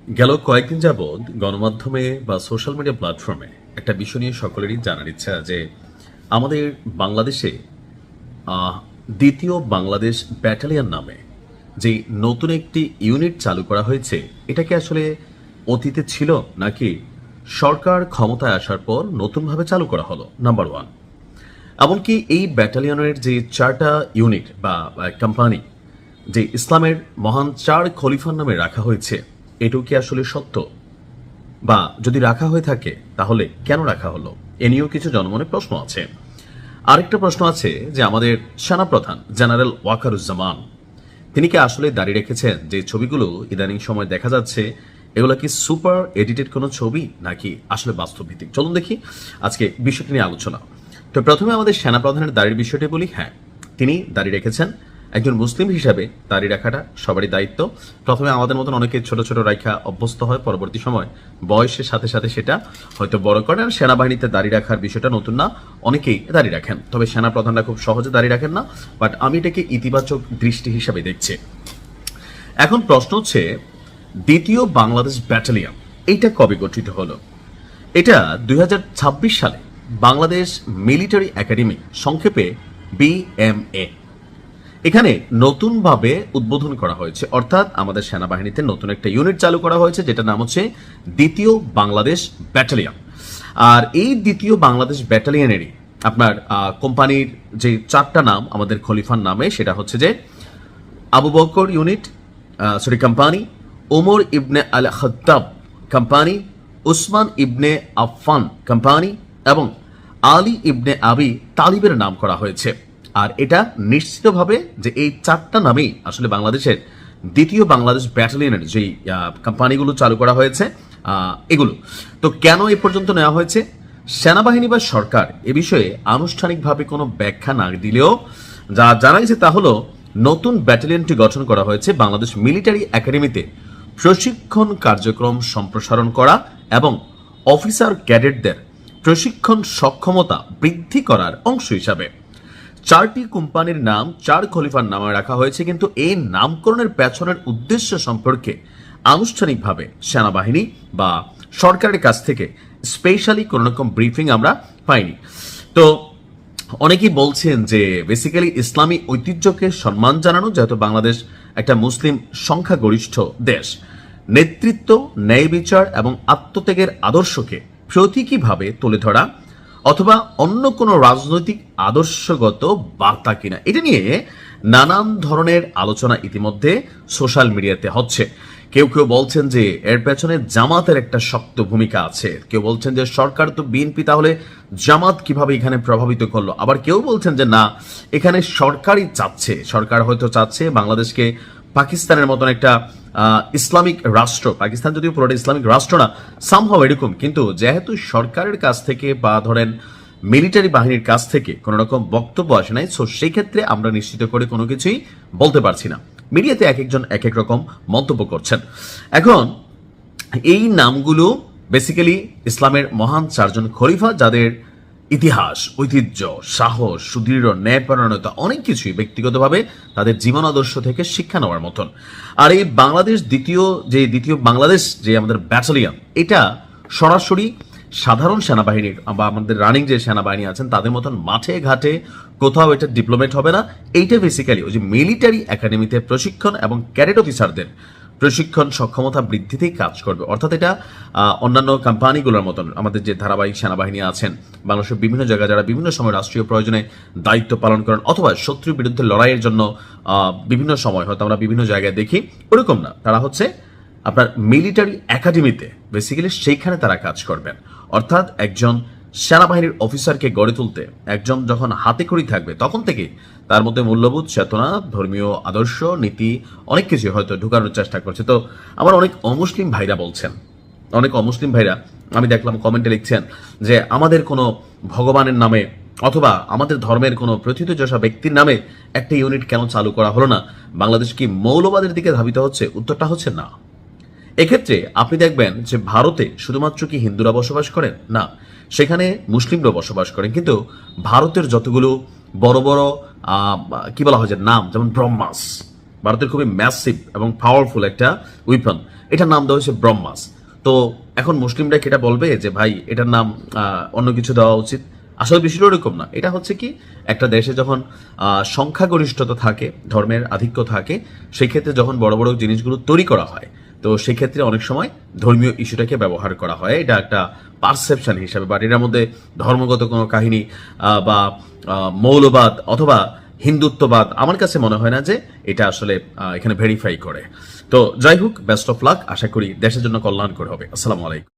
গেল কয়েকদিন যাবৎ গণমাধ্যমে বা সোশ্যাল মিডিয়া প্ল্যাটফর্মে একটা বিষয় নিয়ে সকলেরই জানার ইচ্ছা যে আমাদের বাংলাদেশে আহ, দ্বিতীয় বাংলাদেশ ব্যাটালিয়ন নামে যে নতুন একটি ইউনিট চালু করা হয়েছে, এটা কি আসলে অতীতে ছিল নাকি সরকার ক্ষমতায় আসার পর নতুনভাবে চালু করা হলো? Number one. এমনকি এই ব্যাটালিয়নের যে চারটা ইউনিট বা কোম্পানি যে ইসলামের মহান চার খলিফার নামে রাখা হয়েছে, এটাও কি আসলে সত্য? বা যদি রাখা হয়ে থাকে তাহলে কেন রাখা হলো? এ নিয়েও কিছু জনমনে প্রশ্ন আছে। আরেকটা প্রশ্ন আছে যে আমাদের সেনাপ্রধান জেনারেল ওয়াকারুজ্জামান, তিনি কি আসলে দাঁড়িয়ে রেখেছেন? যে ছবিগুলো ইদানিং সময় দেখা যাচ্ছে, এগুলো কি সুপার এডিটেড কোনো ছবি নাকি আসলে বাস্তব ভিত্তিক? চলুন দেখি আজকে বিষয়টি নিয়ে আলোচনা। তো প্রথমে আমাদের সেনাপ্রধানের দাড়ির বিষয়টি বলি। হ্যাঁ, তিনি দাঁড়িয়ে রেখেছেন। একজন মুসলিম হিসাবে দাড়ি রাখাটা সবারই দায়িত্ব। প্রথমে আমাদের মতন অনেকে ছোট ছোট রাখা অভ্যস্ত হয়, পরবর্তী সময় বয়সের সাথে সাথে সেটা হয়তো বড় করেন। আর সেনাবাহিনীতে দাড়ি রাখার বিষয়টা নতুন না, অনেকেই দাঁড়িয়ে রাখেন, তবে সেনাপ্রধানরা খুব সহজে দাঁড়িয়ে রাখেন না। বাট আমি এটাকে ইতিবাচক দৃষ্টি হিসাবে দেখছি। এখন প্রশ্ন হচ্ছে, দ্বিতীয় বাংলাদেশ ব্যাটালিয়ন এইটা কবে গঠিত হলো? এটা 2026 সালে বাংলাদেশ মিলিটারি একাডেমি, সংক্ষেপে বিএমএ, এখানে নতুনভাবে উদ্বোধন করা হয়েছে। অর্থাৎ আমাদের সেনাবাহিনীতে নতুন একটা ইউনিট চালু করা হয়েছে, যেটার নাম হচ্ছে দ্বিতীয় বাংলাদেশ ব্যাটালিয়ন। আর এই দ্বিতীয় বাংলাদেশ ব্যাটালিয়নেরই আপনার কোম্পানির যে চারটা নাম আমাদের খলিফার নামে, সেটা হচ্ছে যে আবু বকর ইউনিট, কোম্পানি, ওমর ইবনে আল খত্তাব কোম্পানি, উসমান ইবনে আফফান কোম্পানি এবং আলী ইবনে আবি তালিবের নাম করা হয়েছে। আর এটা নিশ্চিতভাবে যে এই চারটা নামেই আসলে বাংলাদেশের দ্বিতীয় বাংলাদেশ ব্যাটালিয়নের যেই কোম্পানিগুলো চালু করা হয়েছে, এগুলো তো কেন এ পর্যন্ত নেওয়া হয়েছে? সেনাবাহিনী বা সরকার এ বিষয়ে আনুষ্ঠানিকভাবে কোনো ব্যাখ্যা না দিলেও যা জানা গেছে তা হলো, নতুন ব্যাটালিয়নটি গঠন করা হয়েছে বাংলাদেশ মিলিটারি একাডেমিতে প্রশিক্ষণ কার্যক্রম সম্প্রসারণ করা এবং অফিসার ক্যাডেটদের প্রশিক্ষণ সক্ষমতা বৃদ্ধি করার অংশ হিসাবে। চারটি কোম্পানির নাম চার খলিফার নামে রাখা হয়েছে, কিন্তু এই নামকরণের পেছনের উদ্দেশ্য সম্পর্কে আনুষ্ঠানিকভাবে সেনাবাহিনী বা সরকারের কাছ থেকে স্পেশালি কোনো রকম ব্রিফিং আমরা পাইনি। তো অনেকেই বলছেন যে বেসিক্যালি ইসলামী ঐতিহ্যকে সম্মান জানানো, যেহেতু বাংলাদেশ একটা মুসলিম সংখ্যাগরিষ্ঠ দেশ, নেতৃত্ব, ন্যায় বিচার এবং আত্মত্যাগের আদর্শকে প্রতীকীভাবে তুলে ধরা, অথবা অন্য কোনো রাজনৈতিক আদর্শগত বার্তা কিনা, এটা নিয়ে নানান ধরনের আলোচনা ইতিমধ্যে সোশ্যাল মিডিয়াতে হচ্ছে। কেউ কেউ বলছেন যে এর পেছনে জামাতের একটা শক্ত ভূমিকা আছে, কেউ বলছেন যে সরকার তো বিএনপি, তাহলে জামাত কিভাবে এখানে প্রভাবিত করলো? আবার কেউ বলছেন যে না, এখানে সরকারই চাচ্ছে, সরকার হয়তো চাচ্ছে বাংলাদেশকে পাকিস্তানের মতন একটা ইসলামিক রাষ্ট্র, পাকিস্তান যদিও পুরোটা ইসলামিক রাষ্ট্র না, সামহাও এরকম, কিন্তু যেহেতু সরকারের কাছ থেকে বা ধরেন মিলিটারি বাহিনীর কাছ থেকে কোনো রকম বক্তব্য আসে নাই, সো সেই ক্ষেত্রে আমরা নিশ্চিত করে কোনো কিছুই বলতে পারছি না। মিডিয়াতে এক একজন এক এক রকম মন্তব্য করছেন। এখন এই নামগুলো বেসিক্যালি ইসলামের মহান চারজন খলিফা, যাদের ইতিহাস, ঐতিহ্য, সাহস, সুদৃঢ় ন্যায়পরায়ণতা, অনেক কিছুই ব্যক্তিগতভাবে তাদের জীবন আদর্শ থেকে শিক্ষা নেওয়ার মতন। আর এই বাংলাদেশ দ্বিতীয় বাংলাদেশ যে আমাদের ব্যাটালিয়ন, এটা সরাসরি সাধারণ সেনাবাহিনীর বা আমাদের রানিং যে সেনাবাহিনী আছেন তাদের মতন মাঠে ঘাটে কোথাও এটা ডিপ্লোমেট হবে না। এইটা বেসিক্যালি ওই যে মিলিটারি একাডেমিতে প্রশিক্ষণ এবং ক্যাডেট অফিসারদের প্রশিক্ষণ সক্ষমতা বৃদ্ধিতেই কাজ করবে। অর্থাৎ এটা অন্যান্য কোম্পানিগুলোর মতন আমাদের যে ধারাবাহিক সেনাবাহিনী আছেন বাংলাদেশের বিভিন্ন জায়গায়, যারা বিভিন্ন সময় রাষ্ট্রীয় প্রয়োজনে দায়িত্ব পালন করেন অথবা শত্রুর বিরুদ্ধে লড়াইয়ের জন্য বিভিন্ন সময় হয়তো আমরা বিভিন্ন জায়গায় দেখি, ওরকম না, তারা হচ্ছে আপনার মিলিটারি একাডেমিতে বেসিক্যালি সেইখানে তারা কাজ করবেন। অর্থাৎ একজন সেনাবাহিনীর অফিসারকে গড়ে তুলতে একজন যখন হাতে খড়ি থাকবে, তখন থেকে তার মধ্যে মূল্যবোধ, চেতনা, ধর্মীয় আদর্শ, নীতি, অনেক কিছু হয়তো ঢুকানোর চেষ্টা করছে। তো আমার অনেক অমুসলিম ভাইরা বলছেন, অনেক অমুসলিম ভাইরা আমি দেখলাম কমেন্টে লিখছেন যে আমাদের কোনো ভগবানের নামে অথবা আমাদের ধর্মের কোনো প্রথিতযশা ব্যক্তির নামে একটা ইউনিট কেন চালু করা হলো না? বাংলাদেশ কি মৌলবাদের দিকে ধাবিত হচ্ছে? উত্তরটা হচ্ছে না। এক্ষেত্রে আপনি দেখবেন যে ভারতে শুধুমাত্র কি হিন্দুরা বসবাস করেন? না, সেখানে মুসলিমরা বসবাস করেন। কিন্তু ভারতের যতগুলো বড় বড় কি বলা হয় যে নাম, যেমন ব্রহ্মাস, ভারতের খুবই ম্যাসিভ এবং পাওয়ারফুল একটা উইপন, এটার নাম দেওয়া হয়েছে ব্রহ্মাস। তো এখন মুসলিমরা কি এটা বলবে যে ভাই এটার নাম অন্য কিছু দেওয়া উচিত? আসলে বিষয়টা ওরকম না। এটা হচ্ছে কি, একটা দেশে যখন সংখ্যাগরিষ্ঠতা থাকে, ধর্মের আধিক্য থাকে, সেই ক্ষেত্রে যখন বড় বড় জিনিসগুলো তৈরি করা হয়, তো সেই ক্ষেত্রে অনেক সময় ধর্মীয় ইস্যুটাকে ব্যবহার করা হয়। এটা একটা পারসেপশন হিসাবে, বাট এটার মধ্যে ধর্মগত কোনো কাহিনী বা মৌলবাদ অথবা হিন্দুত্ববাদ আমার কাছে মনে হয় না যে এটা আসলে এখানে ভেরিফাই করে। তো যাই হোক, বেস্ট অফ লাক, আশা করি দেশের জন্য কল্যাণকর হবে। আসসালামু আলাইকুম।